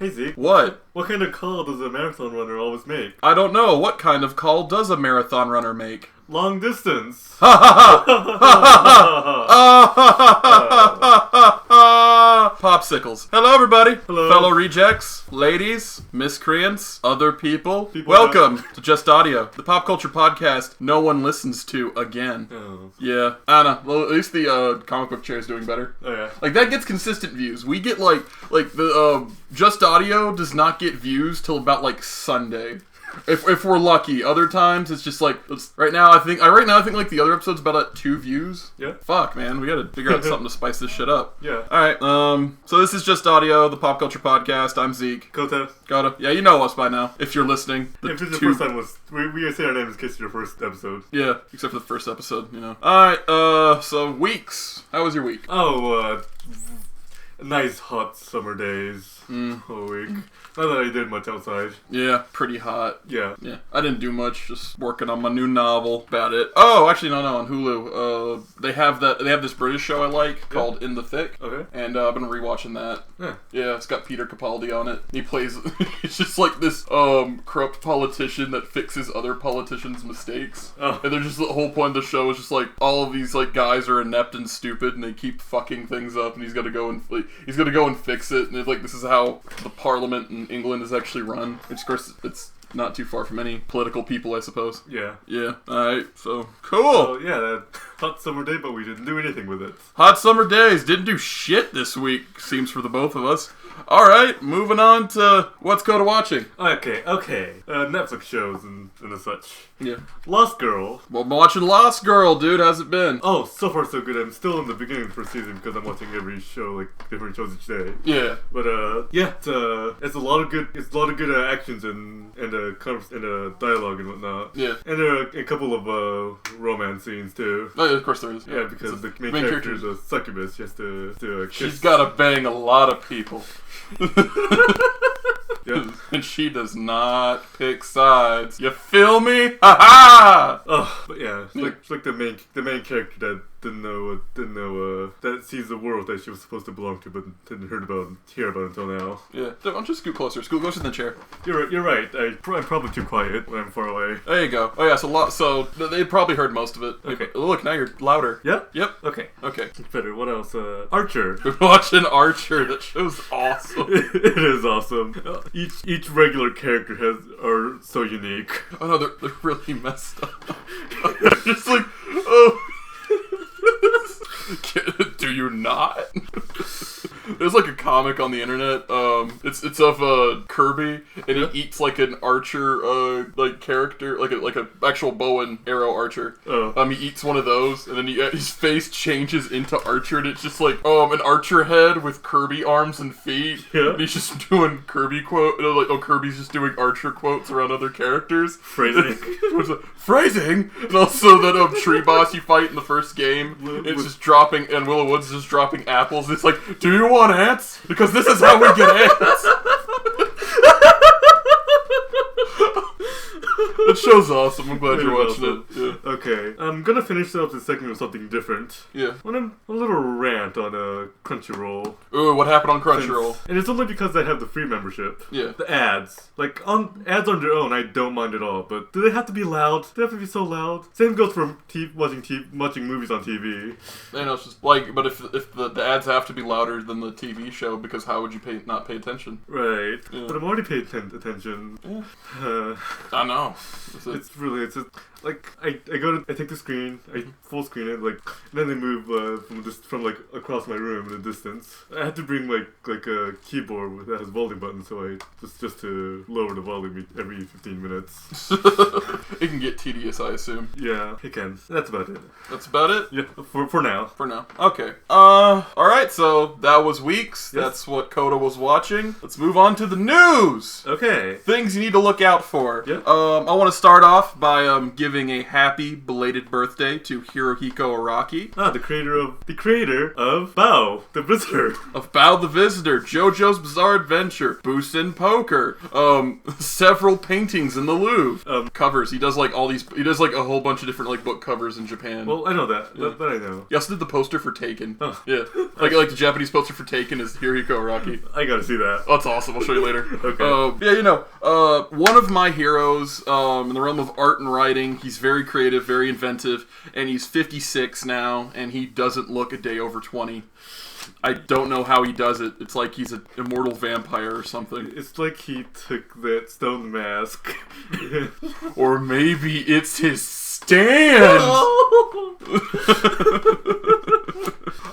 Hey Zeke. What? What kind of call does a marathon runner always make? I don't know. What kind of call does a marathon runner make? Long distance. Popsicles. Hello, everybody. Hello. Fellow rejects, ladies, miscreants, other people. People Welcome to Just Audio, the pop culture podcast no one listens to again. Oh. Yeah. I don't know. Well, at least the comic book chair is doing better. Oh yeah. Like, that gets consistent views. We get, like the, Just Audio does not get views till about, like, Sunday. If we're lucky. Other times, it's just like, right now I think like the other episode's about at 2 views. Yeah. Fuck, man. We gotta figure out something to spice this shit up. Yeah. Alright, so this is Just Audio, the pop culture podcast. I'm Zeke. Kota. Yeah, you know us by now, if you're listening. If this is the first time we say our names in case it's your first episode. Yeah, except for the first episode, you know. Alright, so weeks. How was your week? Oh, nice hot summer days. Whole week. Not that I did much outside. Yeah, pretty hot. Yeah. Yeah, I didn't do much, just working on my new novel. About it. Oh, actually, no, on Hulu. They have this British show I like called In the Thick. Okay. And I've been rewatching that. Yeah. Yeah, it's got Peter Capaldi on it. He plays, he's just like this corrupt politician that fixes other politicians' mistakes. Oh. And they're just, the whole point of the show is just like, all of these like guys are inept and stupid and they keep fucking things up and he's gotta go and fix it. And it's like, this is how the parliament in England is actually run. Which of course, it's not too far from any political people, I suppose. Yeah. Yeah. Alright, so, cool! Oh, yeah, that hot summer day, but we didn't do anything with it. Hot summer days. Didn't do shit this week, seems for the both of us. Alright, moving on to what's Coda watching. Okay. Netflix shows and such. Yeah. Lost Girl. Well, I'm watching Lost Girl, dude. How's it been? Oh, so far so good. I'm still in the beginning of the first season because I'm watching every show, like different shows each day. Yeah. But yeah, it's a lot of good actions and dialogue and whatnot. Yeah. And there are a couple of romance scenes too. Oh, yeah, of course there is. Yeah, because the main character is a succubus. She has to kiss. She's gotta bang a lot of people. Yeah. And she does not pick sides. You feel me? Ha ha! Oh, but yeah, it's like the main character that didn't know that sees the world that she was supposed to belong to, but didn't hear about until now. Yeah, why don't you scoot closer to the chair. You're right. I'm probably too quiet when I'm far away. There you go. Oh yeah, so they probably heard most of it. Okay. Look, now you're louder. Yeah? Yep. Okay. It's Better. What else? Archer. We're watching Archer. That show's awesome. It is awesome. Each regular character are so unique. Oh no, they're really messed up. Just like, oh. Do you not? There's like a comic on the internet. It's of Kirby, and he eats like an archer like character, like a actual bow and arrow archer. Oh. He eats one of those, and then his face changes into Archer, and it's just like an archer head with Kirby arms and feet. Yeah. And he's just doing Kirby Kirby's just doing Archer quotes around other characters. Phrasing. Phrasing, and also that tree boss you fight in the first game. It's just dropping, and Willow Woods is just dropping apples. It's like, do you want ants? Because this is how we get ants. That show's awesome. I'm glad you're watching it. Yeah. Okay. I'm gonna finish up this segment with something different. Yeah. When I'm a little rant on Crunchyroll. Ooh, what happened on Crunchyroll? And it's only because I have the free membership. Yeah. The ads. Like, ads on their own, I don't mind at all. But do they have to be loud? Do they have to be so loud? Same goes for watching movies on TV. You know, it's just like, but if the ads have to be louder than the TV show, because how would you not pay attention? Right. Yeah. But I'm already paying attention. Yeah. I know. It's like I take the screen, I full screen it, like, and then they move from like across my room in the distance. I had to bring like a keyboard that has volume buttons, so I just to lower the volume every 15 minutes. It can get tedious, I assume. Yeah, it can. That's about it. That's about it? Yeah, for now. For now. Okay. Alright, so that was Weeks. Yes. That's what Coda was watching. Let's move on to the news! Okay. Things you need to look out for. Yeah. I want to start off by giving a happy happy belated birthday to Hirohiko Araki. Ah, the creator of Bao, the Visitor. Of Bao the Visitor, JoJo's Bizarre Adventure, Busen Poker, several paintings in the Louvre, covers. He does like a whole bunch of different like book covers in Japan. Well, I know that. Yeah. That I know. He also did the poster for Taken. Huh. Yeah, like the Japanese poster for Taken is Hirohiko Araki. I gotta see that. Oh, that's awesome. I'll show you later. Okay. Yeah, one of my heroes in the realm of art and writing. He's very creative, very inventive, and he's 56 now, and he doesn't look a day over 20. I don't know how he does it. It's like he's an immortal vampire or something. It's like he took that stone mask. Or maybe it's his stand!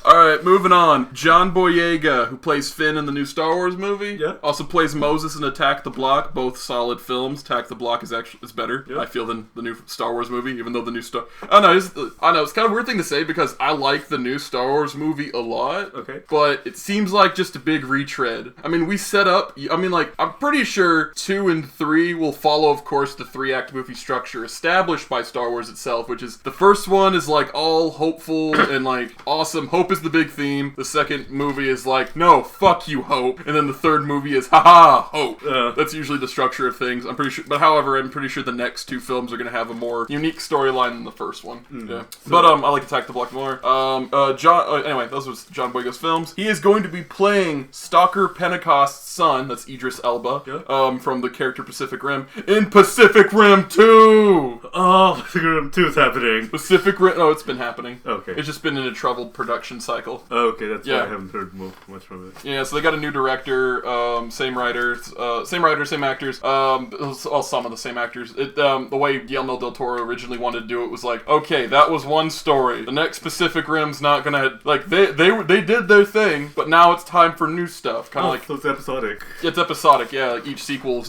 Alright, moving on. John Boyega, who plays Finn in the new Star Wars movie. Yeah. Also plays Moses in Attack the Block. Both solid films. Attack the Block is better, yeah. I feel, than the new Star Wars movie, even though the new I know, it's kind of a weird thing to say because I like the new Star Wars movie a lot. Okay. But it seems like just a big retread. I mean, I'm pretty sure 2 and 3 will follow, of course, the 3-act movie structure established by Star Wars itself, which is the first one is like all hopeful and like awesome. Hope is the big theme. The second movie is like, no, fuck you, hope. And then the third movie is, haha, hope. That's usually the structure of things. I'm pretty sure, but however, I'm pretty sure the next 2 films are going to have a more unique storyline than the first one. Yeah. So, but I like Attack the Block more. Anyway, those was John Boyega's films. He is going to be playing Stalker Pentecost's son, that's Idris Elba, from the character Pacific Rim, in Pacific Rim 2! Oh, Pacific Rim 2 is happening. Pacific Rim, it's been happening. Okay. It's just been in a troubled production cycle. Okay, that's why I haven't heard much from it. Yeah, so they got a new director, same writers, same actors, some of the same actors. The way Guillermo del Toro originally wanted to do it was like, okay, that was one story. The next Pacific Rim's not gonna, like, they did their thing, but now it's time for new stuff. Kind of like, so it's episodic. It's episodic, yeah. Like each sequel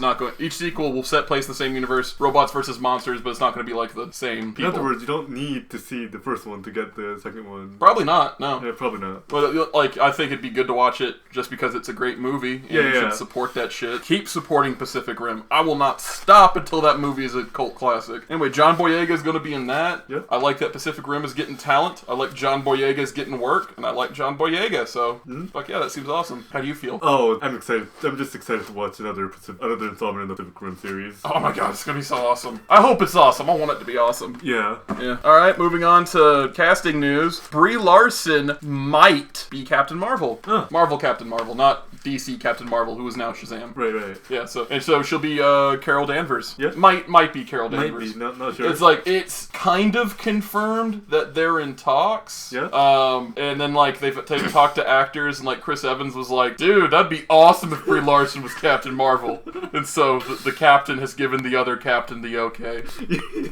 will set place in the same universe, robots versus monsters, but it's not going to be like the same people. In other words, you don't need to see the first one to get the second one. Probably not, no. Yeah, probably not. But like, I think it'd be good to watch it just because it's a great movie, and you should support that shit. Keep supporting Pacific Rim. I will not stop until that movie is a cult classic. Anyway, John Boyega is going to be in that. Yeah. I like that Pacific Rim is getting talent. I like John Boyega is getting work, and I like John Boyega, so fuck yeah, that seems awesome. How do you feel? Oh, I'm excited. I'm just excited to watch another installment in the Pacific Rim series. Oh my god, it's gonna be so awesome. I hope it's awesome. I want it to be awesome. Yeah. Alright, moving on to casting news. Brie Larson might be Captain Marvel. Marvel Captain Marvel, not DC Captain Marvel, who is now Shazam. Right. Yeah, so she'll be Carol Danvers. Yeah. Might be Carol Danvers. Might be, not sure. It's like, it's kind of confirmed that they're in talks. Yeah. And then like they've talked to actors, and like Chris Evans was like, dude, that'd be awesome if Brie Larson was Captain Marvel. And so the captain has given the other captain the okay.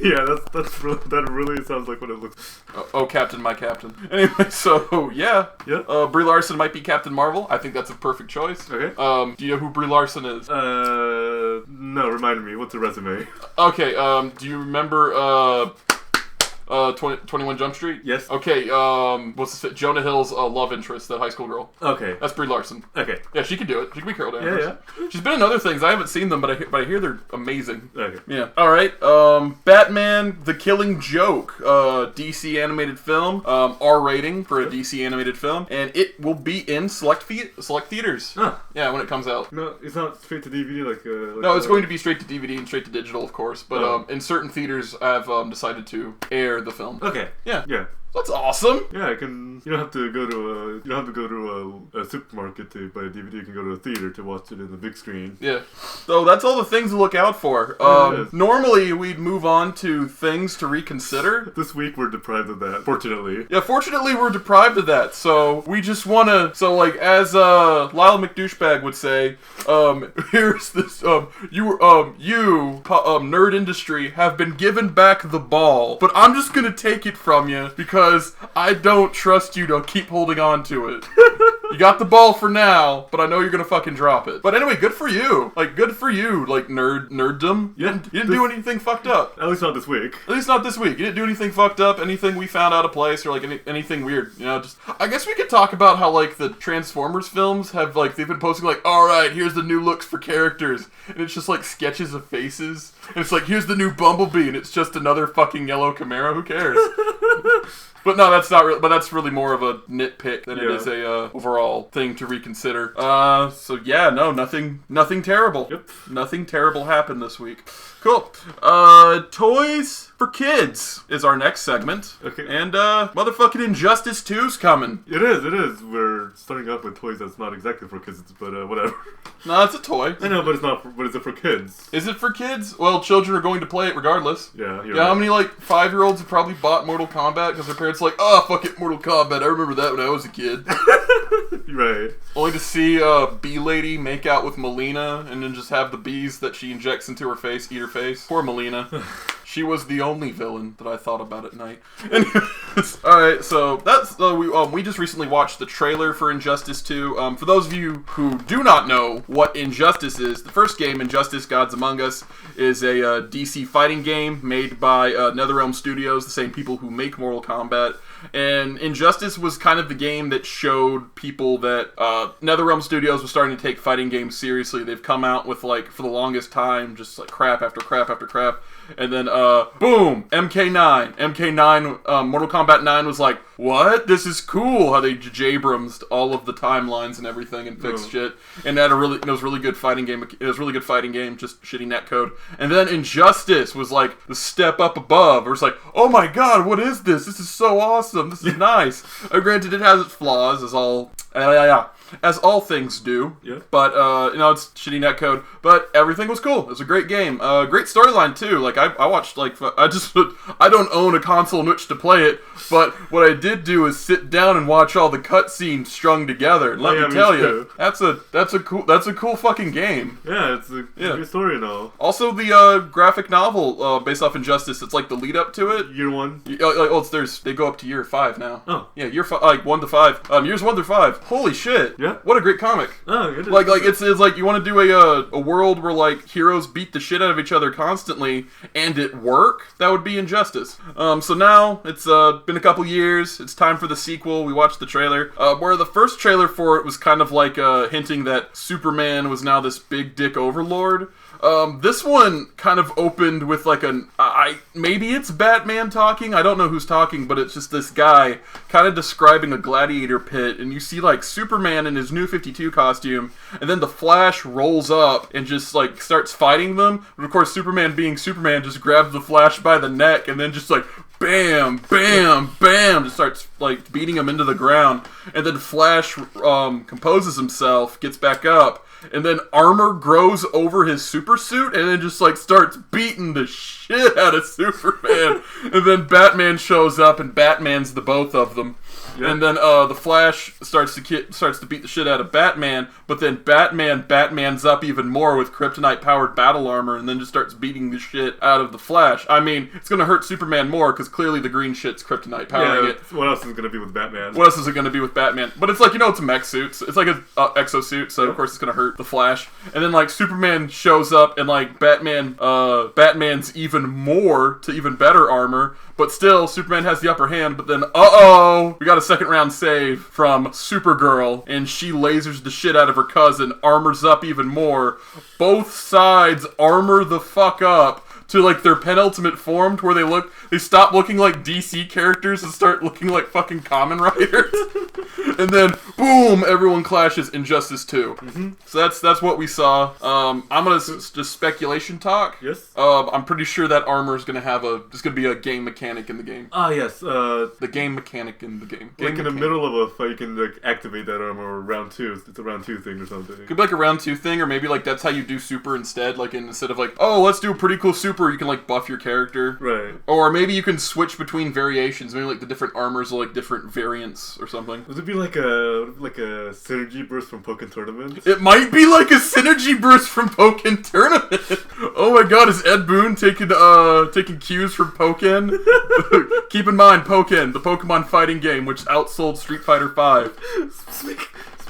Yeah, that really sounds like what it looks. Oh, Captain, my Captain. Anyway, so yeah. Brie Larson might be Captain Marvel. I think that's a perfect choice. Okay. Do you know who Brie Larson is? No, remind me. What's her resume? Okay, do you remember, 21 Jump Street? Yes. Okay, what's this? Jonah Hill's love interest, that high school girl. Okay. That's Brie Larson. Okay. Yeah, she can do it. She can be Carol Danvers. Yeah. She's been in other things. I haven't seen them, but I hear they're amazing. Okay. Yeah. All right. Batman: The Killing Joke, DC animated film, R rating for a DC animated film, and it will be in select theaters. Huh. Yeah, when it comes out. No, it's not straight to DVD like no, it's going to be straight to DVD and straight to digital, of course. But in certain theaters, I've decided to air the film. Okay. Yeah. Yeah. That's awesome. Yeah, you don't have to go to a supermarket to buy a DVD. You can go to a theater to watch it in the big screen. Yeah. So that's all the things to look out for. Normally we'd move on to things to reconsider. This week we're deprived of that, fortunately. Yeah, fortunately we're deprived of that. So we just wanna, as Lyle McDouchebag would say, here's this, you nerd industry have been given back the ball, but I'm just gonna take it from you because I don't trust you to keep holding on to it. You got the ball for now, but I know you're gonna fucking drop it. But anyway, good for you. Like, good for you, like, nerddom. Yeah, You didn't do anything fucked up. At least not this week. At least not this week. You didn't do anything fucked up, anything we found out of place, or, like, anything weird. You know, just... I guess we could talk about how, like, the Transformers films have, like, they've been posting, like, alright, here's the new looks for characters. And it's just, like, sketches of faces. And it's like, here's the new Bumblebee, and it's just another fucking yellow Camaro. Who cares? But no, that's not. But that's really more of a nitpick than it is a overall thing to reconsider. So yeah, no, nothing terrible. Yep. Nothing terrible happened this week. Cool. Toys for kids is our next segment. Okay. And motherfucking Injustice 2's coming. It is. We're starting off with toys that's not exactly for kids, but whatever. No, it's a toy. I know, but it's not. But is it for kids? Is it for kids? Well, children are going to play it regardless. Yeah. Yeah, how many, like, 5-year-olds have probably bought Mortal Kombat because their parents are like, oh, fuck it, Mortal Kombat. I remember that when I was a kid. Right. Only to see Bee Lady make out with Melina and then just have the bees that she injects into her face eat her face. Poor Melina. She was the only villain that I thought about at night. Anyways, alright, so that's we just recently watched the trailer for Injustice 2. For those of you who do not know what Injustice is, the first game, Injustice Gods Among Us, is a DC fighting game made by NetherRealm Studios, the same people who make Mortal Kombat. And Injustice was kind of the game that showed people that NetherRealm Studios was starting to take fighting games seriously. They've come out with, like, for the longest time, just like crap after crap after crap. And then, boom, MK9, Mortal Kombat 9 was like, what? This is cool. How they J-Abrams all of the timelines and everything and fixed shit. And it was really good fighting game. It was a really good fighting game, just shitty netcode. And then Injustice was like the step up above. It was like, oh my god, what is this? This is so awesome. This is nice. Granted, it has its flaws, as all things do. Yeah. But, it's shitty netcode. But everything was cool. It was a great game. Great storyline, too. Like, I watched, like, I don't own a console in which to play it, but what I did do is sit down and watch all the cutscenes strung together. And let me tell you, that's a cool fucking game. Yeah, it's a good story and all. Also, the graphic novel based off Injustice, it's like the lead up to it. Year 1. They go up to year 5 now. Oh. Yeah, year 5, like 1 to 5. Years 1 through 5. Holy shit. Yeah. What a great comic. Oh, it is. Like it's like you want to do a world where, like, heroes beat the shit out of each other constantly and it work. That would be Injustice. So now it's been a couple years. It's time for the sequel. We watched the trailer. Where the first trailer for it was kind of like hinting that Superman was now this big dick overlord. This one kind of opened with like maybe it's Batman talking. I don't know who's talking, but it's just this guy kind of describing a gladiator pit, and you see like Superman in his new 52 costume, and then the Flash rolls up and just like starts fighting them. But of course, Superman being Superman just grabs the Flash by the neck and then just like bam, bam, bam, just starts like beating him into the ground. And then Flash composes himself, gets back up, and then armor grows over his super suit and then just like starts beating the shit out of Superman. And then Batman shows up and Batman's the both of them. Yeah. And then the Flash starts to beat the shit out of Batman, but then Batman's up even more with kryptonite-powered battle armor and then just starts beating the shit out of the Flash. I mean, it's going to hurt Superman more because clearly the green shit's kryptonite powering it. What else is it going to be with Batman? What else is it going to be with Batman? But it's like, it's a mech suit. So it's like an exosuit, so of course it's going to hurt the Flash. And then like Superman shows up and like Batman's even more to even better armor, but still Superman has the upper hand. But then, we got a second round save from Supergirl, and she lasers the shit out of her cousin, armors up even more. Both sides armor the fuck up to like their penultimate form, to where they stop looking like DC characters and start looking like fucking Kamen Riders. And then boom, everyone clashes. Injustice 2. Mm-hmm. So that's what we saw. I'm gonna just speculation talk. Yes. I'm pretty sure that armor is gonna be a game mechanic in the game. Ah, yes. The game mechanic in the game. In the middle of a fight, you can like activate that armor. Or round 2. It's a round 2 thing or something. Could be like a round 2 thing, or maybe like that's how you do super instead. Like instead of like, oh, let's do a pretty cool super, you can like buff your character. Right. Or maybe you can switch between variations. Maybe like the different armors are like different variants or something. Would it be like a synergy burst from Pokken Tournament? It might be like a synergy burst from Pokken Tournament. Oh my god, is Ed Boon taking cues from Pokken? Keep in mind, Pokken, the Pokemon fighting game, which outsold Street Fighter V.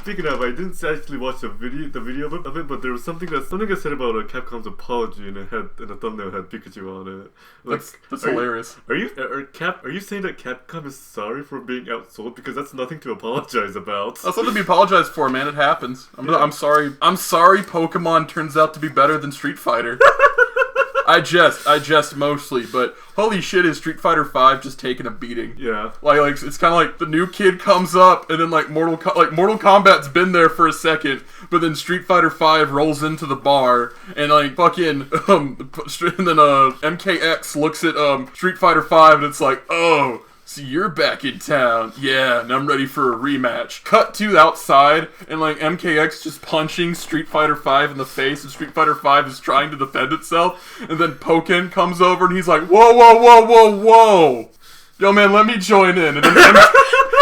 speaking of, I didn't actually watch the video of it, but there was something I said about Capcom's apology, and the thumbnail had Pikachu on it. Like, that's hilarious. Are you saying that Capcom is sorry for being outsold? Because that's nothing to apologize about. That's something to be apologized for, man. It happens. I'm sorry. I'm sorry. Pokemon turns out to be better than Street Fighter. I jest mostly, but holy shit, is Street Fighter V just taking a beating? Yeah. Like it's kind of like the new kid comes up, and then like Mortal Kombat's been there for a second, but then Street Fighter V rolls into the bar, and like fucking and then MKX looks at Street Fighter V, and it's like, oh. So you're back in town. Yeah, and I'm ready for a rematch. Cut to outside, and like MKX just punching Street Fighter V in the face, and Street Fighter V is trying to defend itself, and then Pokken comes over and he's like, whoa, whoa, whoa, whoa, whoa! Yo man, let me join in.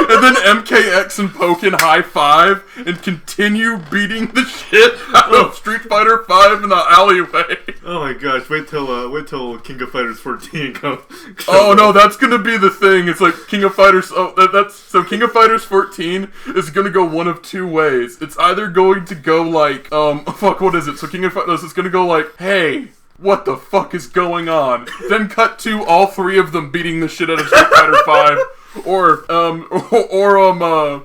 And then MKX and Pokken high five and continue beating the shit out of Street Fighter V in the alleyway. Oh my gosh! Wait till King of Fighters 14 comes. Oh no, that's gonna be the thing. It's like King of Fighters. So King of Fighters 14 is gonna go one of two ways. It's either going to go like what is it? So King of Fighters is gonna go like, hey, what the fuck is going on? Then cut to all three of them beating the shit out of Street Fighter V. Or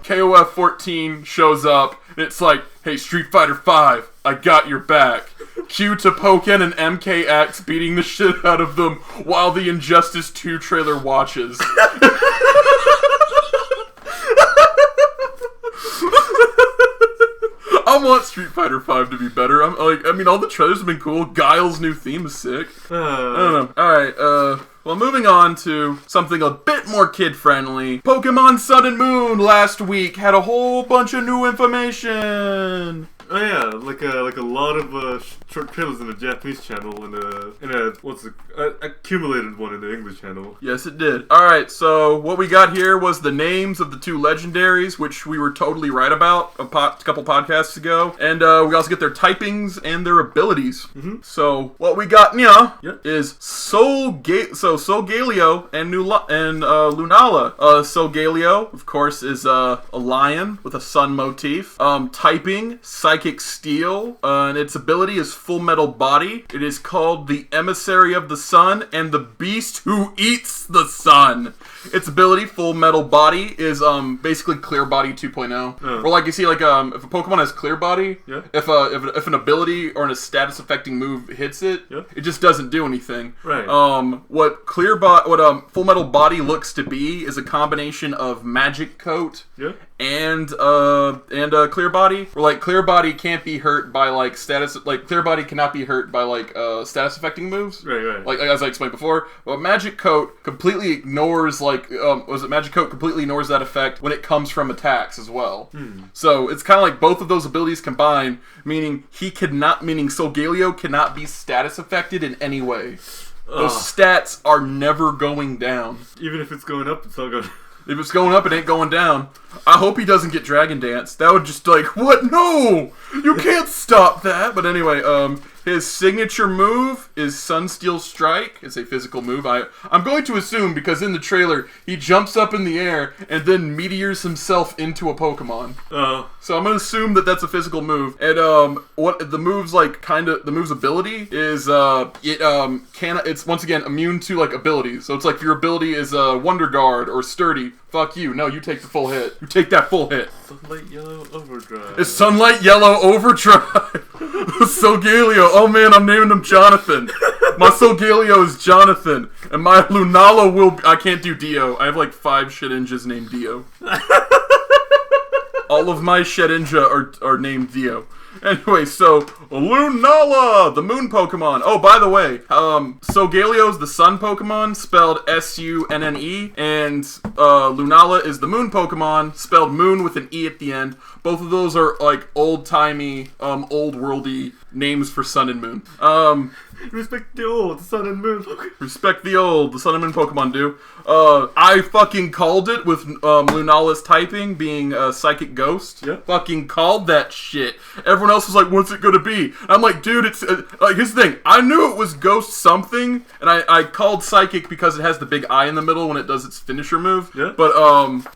KOF 14 shows up, and it's like, hey, Street Fighter V, I got your back. Cue to Pokken and MKX beating the shit out of them while the Injustice 2 trailer watches. I want Street Fighter V to be better. All the trailers have been cool. Guile's new theme is sick. I don't know. Alright, well, moving on to something a bit more kid-friendly. Pokemon Sun and Moon last week had a whole bunch of new information. Oh yeah, like a lot of short trailers in the Japanese channel and accumulated one in the English channel. Yes, it did. All right, so what we got here was the names of the two legendaries, which we were totally right about a couple podcasts ago, and we also get their typings and their abilities. Mm-hmm. So what we got is Solgaleo and Lunala. Solgaleo, of course, is a lion with a sun motif. Typing Psychic Steel, and its ability is Full Metal Body. It is called the Emissary of the Sun and the Beast Who Eats the Sun. Its ability, Full Metal Body, is basically Clear Body 2.0. Or like you see, like if a Pokemon has Clear Body, if an ability or a status affecting move hits it, it just doesn't do anything. Right. What Full Metal Body looks to be is a combination of Magic Coat and Clear Body. Where like Clear Body can't be hurt by like Clear Body cannot be hurt by like status affecting moves. Right. Like as I explained before, but Magic Coat completely ignores Magic Coat completely ignores that effect when it comes from attacks as well. So it's kind of like both of those abilities combined, meaning Solgaleo cannot be status affected in any way. Those stats are never going down. Even if it's going up, it's not going. If it's going up, it ain't going down. I hope he doesn't get Dragon Dance. That would just like, what? No! You can't stop that! But anyway, his signature move is Sunsteel Strike. It's a physical move. I'm going to assume, because in the trailer, he jumps up in the air and then meteors himself into a Pokemon. So I'm going to assume that that's a physical move. And what the move's the move's ability is, it's once again immune to like abilities. So it's like if your ability is Wonder Guard or Sturdy, fuck you. No, you take the full hit. You take that full hit. Sunlight Yellow Overdrive. It's Sunlight Yellow Overdrive. Solgaleo. Oh man, I'm naming him Jonathan. My Solgaleo is Jonathan. And my Lunala I can't do Dio. I have like 5 Shedinjas named Dio. All of my Shedinja are named Dio. Anyway, so Lunala, the moon Pokemon. Oh, by the way, Solgaleo's the sun Pokemon, spelled S-U-N-N-E, and Lunala is the moon Pokemon, spelled moon with an E at the end. Both of those are like old-timey, old-worldy names for sun and moon. Respect the old Sun and Moon. Respect the old, the Sun and Moon Pokemon do. I fucking called it with Lunala's typing being Psychic Ghost. Yeah. Fucking called that shit. Everyone else was like, what's it gonna be? I'm like, dude, it's... like, here's the thing. I knew it was Ghost something, and I called Psychic because it has the big eye in the middle when it does its finisher move. Yeah. But,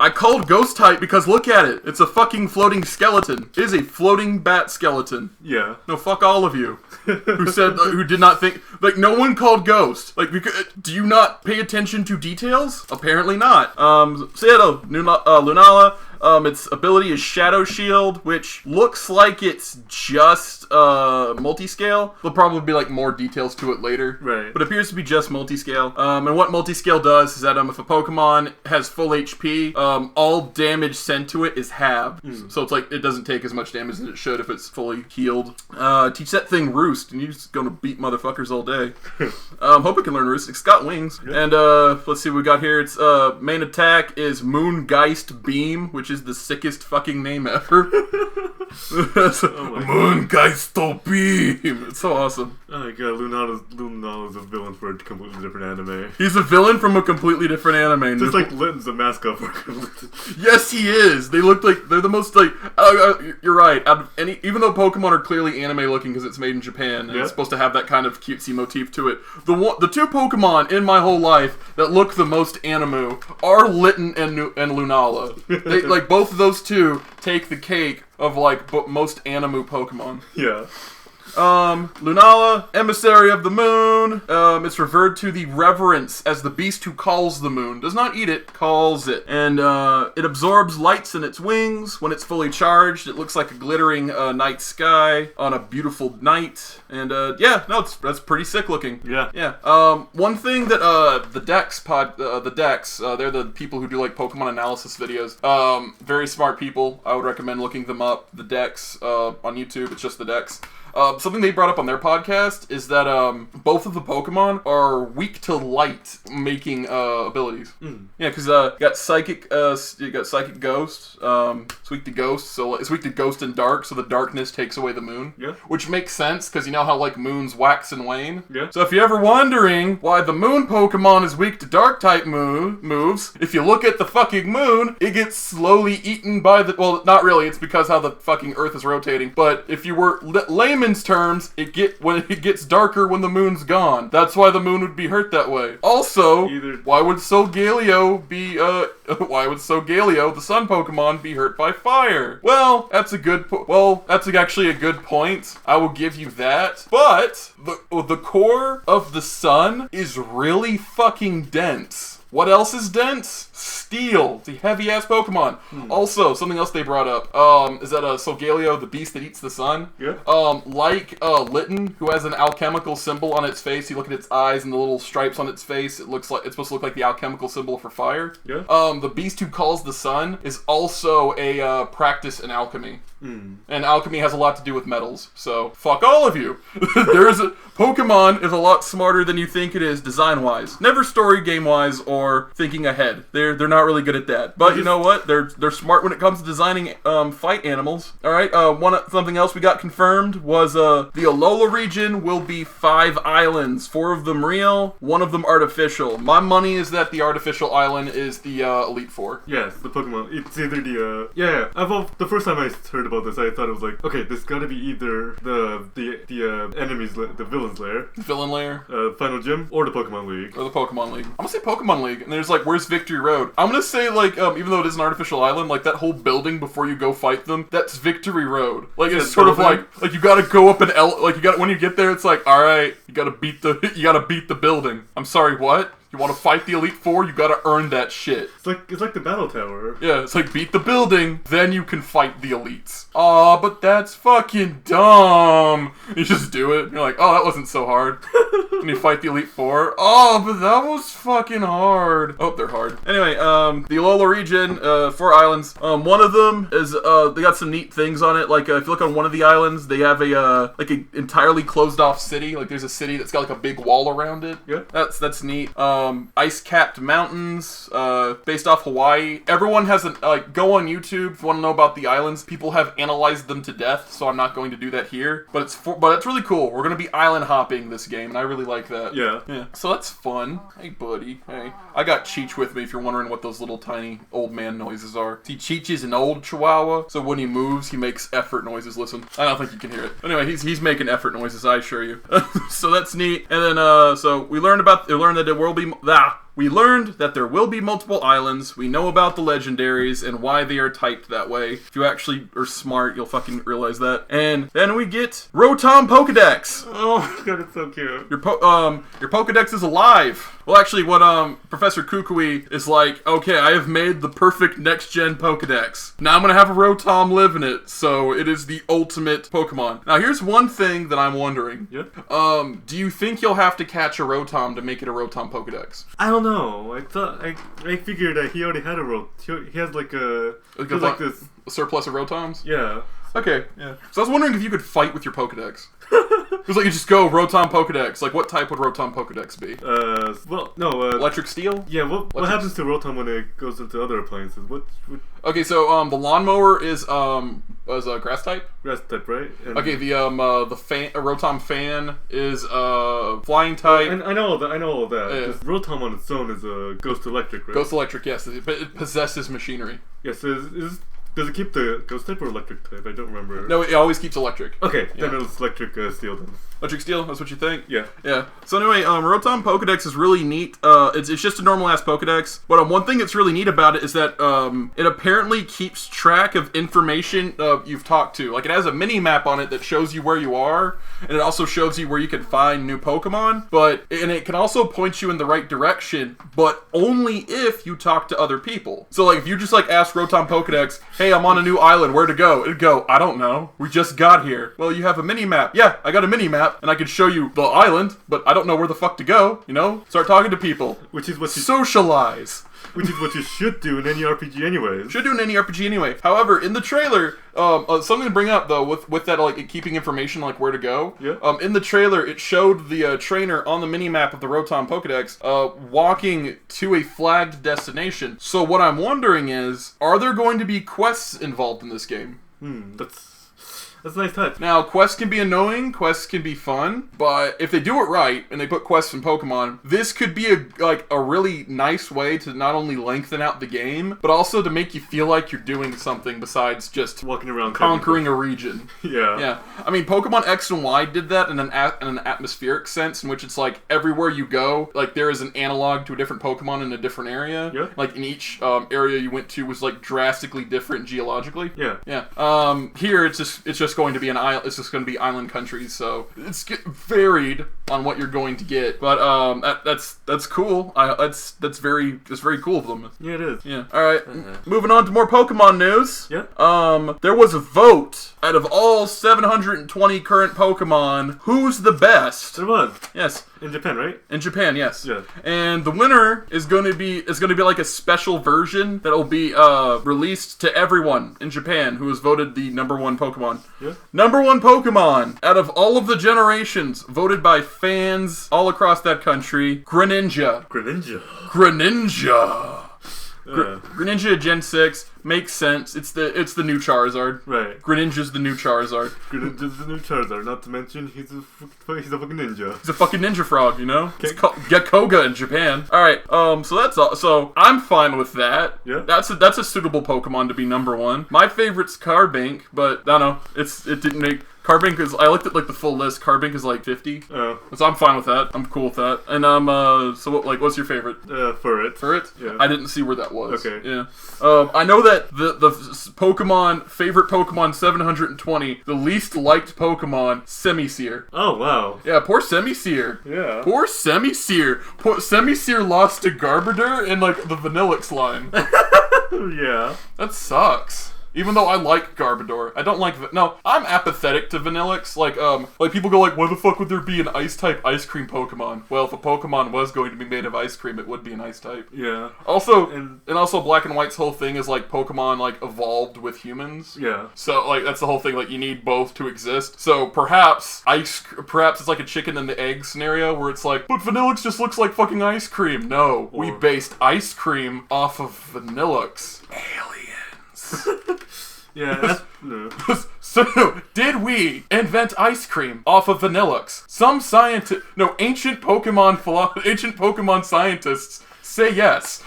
I called Ghost type because look at it. It's a fucking floating skeleton. It is a floating bat skeleton. Yeah. No, fuck all of you. Who did not think... Like, no one called Ghost. Like, do you not pay attention to details? Apparently not. So yeah, no, Lunala, its ability is Shadow Shield, which looks like it's just, multi-scale. There'll probably be, like, more details to it later. Right. But it appears to be just multi-scale. And what multi-scale does is that, if a Pokemon has full HP, all damage sent to it is halved. So it's like, it doesn't take as much damage as it should if it's fully healed. Teach that thing Roost, and you're just gonna beat motherfuckers all day. Hope it can learn Roost. It's got wings. Yeah. And, let's see what we got here. Its, main attack is Moongeist Beam, which is the sickest fucking name ever. Moongeisto Beam! It's so awesome. Oh my god, Lunala's a villain for a completely different anime. He's a villain from a completely different anime. Just like Linton's a mascot for a completely... Yes, he is! They look like... They're the most, like... you're right. Out of even though Pokemon are clearly anime looking because it's made in Japan, and it's supposed to have that kind of cutesy motif to it, the two Pokemon in my whole life that look the most anime are Litten and Lunala. They, like, both of those two take the cake of, like, most anime Pokemon. Yeah. Lunala, emissary of the moon. It's referred to the reverence as the beast who calls the moon. Does not eat it, calls it. And, it absorbs lights in its wings. When it's fully charged, it looks like a glittering, night sky on a beautiful night. And, yeah, no, that's pretty sick looking. Yeah. Yeah. One thing that, the Dex, they're the people who do, like, Pokemon analysis videos. Very smart people. I would recommend looking them up. The Dex, on YouTube. It's just the Dex. Something they brought up on their podcast is that both of the Pokemon are weak to light making abilities. Yeah, because you got Psychic Ghost. It's weak to Ghost, so it's weak to Ghost and Dark. So the darkness takes away the moon. Yeah, which makes sense because you know how like moons wax and wane. Yeah. So if you're ever wondering why the moon Pokemon is weak to Dark type moves, if you look at the fucking moon, it gets slowly eaten by the. Well, not really. It's because how the fucking Earth is rotating. But if you were layman's terms, when it gets darker when the moon's gone. That's why the moon would be hurt that way. Also, why would Solgaleo, the sun Pokemon, be hurt by fire? Well, that's actually a good point. I will give you that. But the core of the sun is really fucking dense. What else is dense? Steel. It's a heavy-ass Pokemon. Also, something else they brought up, is that Solgaleo, the beast that eats the sun. Yeah. Like Litten, who has an alchemical symbol on its face. You look at its eyes and the little stripes on its face. It's supposed to look like the alchemical symbol for fire. Yeah. The beast who calls the sun is also a practice in alchemy. And alchemy has a lot to do with metals. So, fuck all of you. Pokemon is a lot smarter than you think it is design-wise. Never story game-wise or thinking ahead. They're not really good at that. But you know what? They're smart when it comes to designing fight animals. Alright, something else we got confirmed was the Alola region will be 5 islands. 4 of them real, 1 of them artificial. My money is that the artificial island is the Elite Four. Yes, the Pokemon. It's either the the first time I heard about this, I thought it was like, okay, this gotta be either the enemies, the villain's lair, villain lair, final gym, or the Pokemon League. Or the Pokemon League. I'm gonna say Pokemon League, and there's like, where's Victory Road? I'm gonna say like, even though it is an artificial island, like that whole building before you go fight them, that's Victory Road. Like it's sort of like you gotta go up when you get there, it's like, all right, you gotta beat the building. I'm sorry, what? You want to fight the Elite Four, you gotta earn that shit. It's like the Battle Tower. Yeah, it's like beat the building, then you can fight the elites. Aw, but that's fucking dumb. You just do it. You're like, oh, that wasn't so hard. And you fight the Elite Four. Oh, but that was fucking hard. Oh, they're hard. Anyway, the Alola region, 4 islands. One of them is, they got some neat things on it. Like, if you look on one of the islands, they have an entirely closed off city. Like, there's a city that's got like a big wall around it. Yeah. That's neat. ice-capped mountains, based off Hawaii. Everyone has go on YouTube if you want to know about the islands. People have analyzed them to death, so I'm not going to do that here. But it's really cool. We're gonna be island hopping this game, and I really like that. Yeah. So that's fun. Hey, buddy. Hey. I got Cheech with me if you're wondering what those little tiny old man noises are. See, Cheech is an old chihuahua, so when he moves, he makes effort noises. Listen, I don't think you can hear it. Anyway, he's making effort noises, I assure you. So that's neat. And then, so we learned that there will be... We learned that there will be multiple islands. We know about the legendaries and why they are typed that way. If you actually are smart, you'll fucking realize that. And then we get Rotom Pokedex. Oh god, it's so cute. Your Pokedex is alive. Well, actually, what Professor Kukui is like, okay, I have made the perfect next-gen Pokedex. Now I'm gonna have a Rotom live in it, so it is the ultimate Pokemon. Now, here's one thing that I'm wondering. Yeah? Do you think you'll have to catch a Rotom to make it a Rotom Pokedex? I don't know. I figured that he already had a Rotom. He has like a... this... A surplus of Rotoms? Yeah. Okay, yeah. So I was wondering if you could fight with your Pokedex. It was like you just go Rotom Pokedex. Like, what type would Rotom Pokedex be? Well, no, Electric Steel? Yeah, what happens to Rotom when it goes into other appliances? What... Okay, so, the lawnmower is a grass type? Grass type, right? And okay, the Rotom fan is, flying type. I know all that. Yeah. Just Rotom on its own is a Ghost Electric, right? Ghost Electric, yes. But it possesses machinery. Yes, does it keep the Ghost type or Electric type? I don't remember. No, it always keeps electric. Okay, then it's Electric Steel then. Electric Steel, that's what you think? Yeah. Yeah. So anyway, Rotom Pokedex is really neat. It's just a normal-ass Pokedex. But one thing that's really neat about it is that it apparently keeps track of information you've talked to. Like, it has a mini-map on it that shows you where you are, and it also shows you where you can find new Pokemon. And it can also point you in the right direction, but only if you talk to other people. So, like, if you just, like, ask Rotom Pokedex, hey, I'm on a new island, where to go? It'd go, I don't know. We just got here. Well, you have a mini-map. Yeah, I got a mini-map. And I can show you the island, but I don't know where the fuck to go, you know? Start talking to people. Which is what you... Socialize. Which is what you should do in any RPG anyways. Should do in any RPG anyway. However, in the trailer, something to bring up, though, with that, like, keeping information, like, where to go. Yeah. In the trailer, it showed the trainer on the mini-map of the Rotom Pokedex walking to a flagged destination. So what I'm wondering is, are there going to be quests involved in this game? That's a nice touch. Now, quests can be annoying, quests can be fun, but if they do it right, and they put quests in Pokemon, this could be a really nice way to not only lengthen out the game, but also to make you feel like you're doing something besides just walking around conquering a region. Yeah. Yeah. I mean, Pokemon X and Y did that in an atmospheric sense, in which it's like, everywhere you go, like, there is an analog to a different Pokemon in a different area. Yeah. Like, in each area you went to was, like, drastically different geologically. Yeah. Yeah. Here, it's just going to be it's just going to be island countries, so it's varied on what you're going to get. But that's cool. That's very cool of them. Yeah, it is. Yeah. All right. Moving on to more Pokemon news. Yeah. There was a vote out of all 720 current Pokemon. Who's the best? There was. Yes. In Japan, right? In Japan, yes. Yeah. And the winner is going to be like a special version that will be released to everyone in Japan who has voted the #1 Pokemon. Yeah. #1 Pokemon out of all of the generations voted by fans all across that country. Greninja. Greninja Gen 6 makes sense. It's the new Charizard. Right. Greninja's the new Charizard. Greninja's the new Charizard. Not to mention he's a fucking ninja. He's a fucking ninja frog, you know? It's called Gekkoga in Japan. Alright, so that's all. So I'm fine with that. Yeah. That's a suitable Pokemon to be #1. My favorite's Carbink, but I don't know. It didn't make... Carbink is... I looked at, like, the full list. Carbink is, like, 50. Oh. So I'm fine with that. I'm cool with that. And, so, what's your favorite? Furret. Furret? Yeah. I didn't see where that was. Okay. Yeah. I know that the favorite Pokemon 720, the least liked Pokemon, Semisear. Oh, wow. Yeah, poor Semisear. Yeah. Poor Semisear. Semisear lost to Garbodor in, like, the Vanillix line. Yeah. That sucks. Even though I like Garbodor, I don't like... No, I'm apathetic to Vanillix. Like people go like, why the fuck would there be an Ice-type ice cream Pokemon? Well, if a Pokemon was going to be made of ice cream, it would be an Ice-type. Yeah. Also, and also Black and White's whole thing is, like, Pokemon, like, evolved with humans. Yeah. So, like, that's the whole thing. Like, you need both to exist. So, perhaps it's like a chicken and the egg scenario where it's like, but Vanillix just looks like fucking ice cream. No, we based ice cream off of Vanillix. Aliens. Yeah, that's... No. So, did we invent ice cream off of Vanillix? Some ancient Pokemon scientists say yes.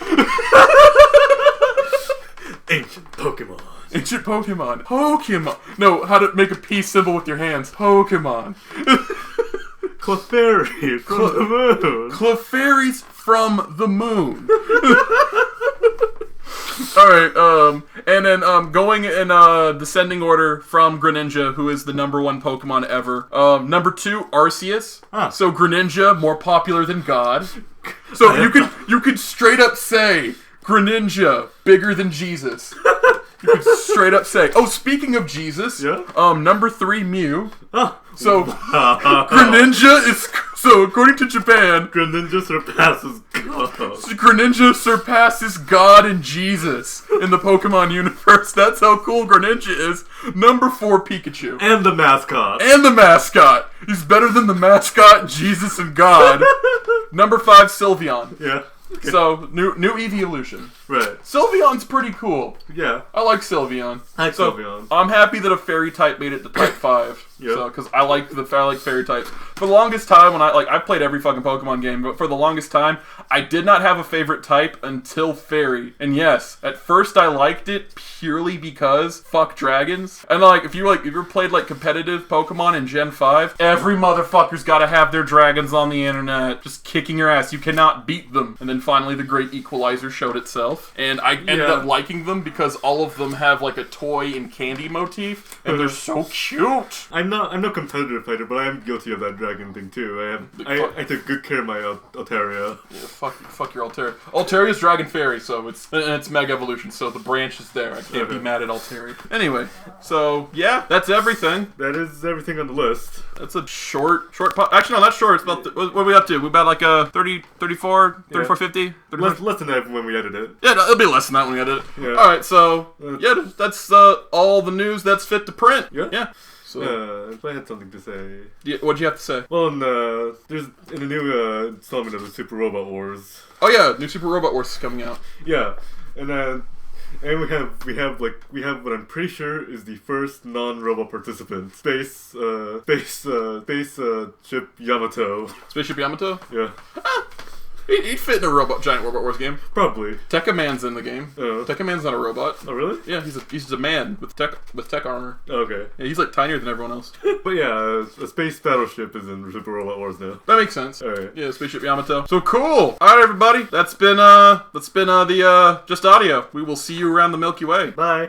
Ancient Pokemon. Ancient Pokemon. Pokemon. No, how to make a peace symbol with your hands. Pokemon. Clefairy from the moon. Clefairies from the moon. Alright, and then, going in, descending order from Greninja, who is the #1 Pokemon ever. Number 2, Arceus. Ah. So Greninja, more popular than God. So you could straight up say, Greninja, bigger than Jesus. You could straight up say, oh, speaking of Jesus, yeah? number 3, Mew. Ah. So, Greninja is... So, according to Japan... Greninja surpasses God. Greninja surpasses God and Jesus in the Pokemon universe. That's how cool Greninja is. Number 4, Pikachu. And the mascot. He's better than the mascot, Jesus, and God. Number 5, Sylveon. Yeah. Okay. So, new evolution. Right. Sylveon's pretty cool. Yeah. I like Sylveon. Sylveon. I'm happy that a fairy type made it to type 5. Yeah. So, because I like fairy types. For the longest time, when I played every fucking Pokemon game, but for the longest time, I did not have a favorite type until fairy. And yes, at first I liked it purely because fuck dragons. And if you ever played competitive Pokemon in Gen 5, every motherfucker's gotta have their dragons on the internet, just kicking your ass. You cannot beat them. And then finally the Great Equalizer showed itself, and I ended up liking them because all of them have a toy and candy motif, and they're so cute. I'm no competitive fighter, but I am guilty of that dragon thing too. I took good care of my Altaria. Yeah, fuck your Altaria. Altaria's Dragon Fairy, so it's Mega Evolution, so the branch is there. I can't be mad at Altaria. Anyway, so yeah, that's everything. That is everything on the list. That's a short actually no, not short. It's about what are we up to? We about 30, 34, 34, 50? Less than that when we edit it. Yeah, no, it'll be less than that when we edit it. Yeah. Alright, so that's all the news that's fit to print. Yeah. So, if I had something to say. Yeah, what'd you have to say? Well, there's in the new installment of the Super Robot Wars. Oh yeah, new Super Robot Wars is coming out. Yeah, and we have what I'm pretty sure is the first non-robot participant, Spaceship Yamato. Spaceship Yamato? Yeah. He'd fit in a giant Robot Wars game. Probably. Tekka Man's in the game. Tekka Man's not a robot. Oh really? Yeah, he's a man with tech armor. Okay. Yeah, he's tinier than everyone else. But yeah, a space battleship is in Super Robot Wars now. That makes sense. Alright. Yeah, Spaceship Yamato. So cool. Alright everybody, that's been the Just Audio. We will see you around the Milky Way. Bye.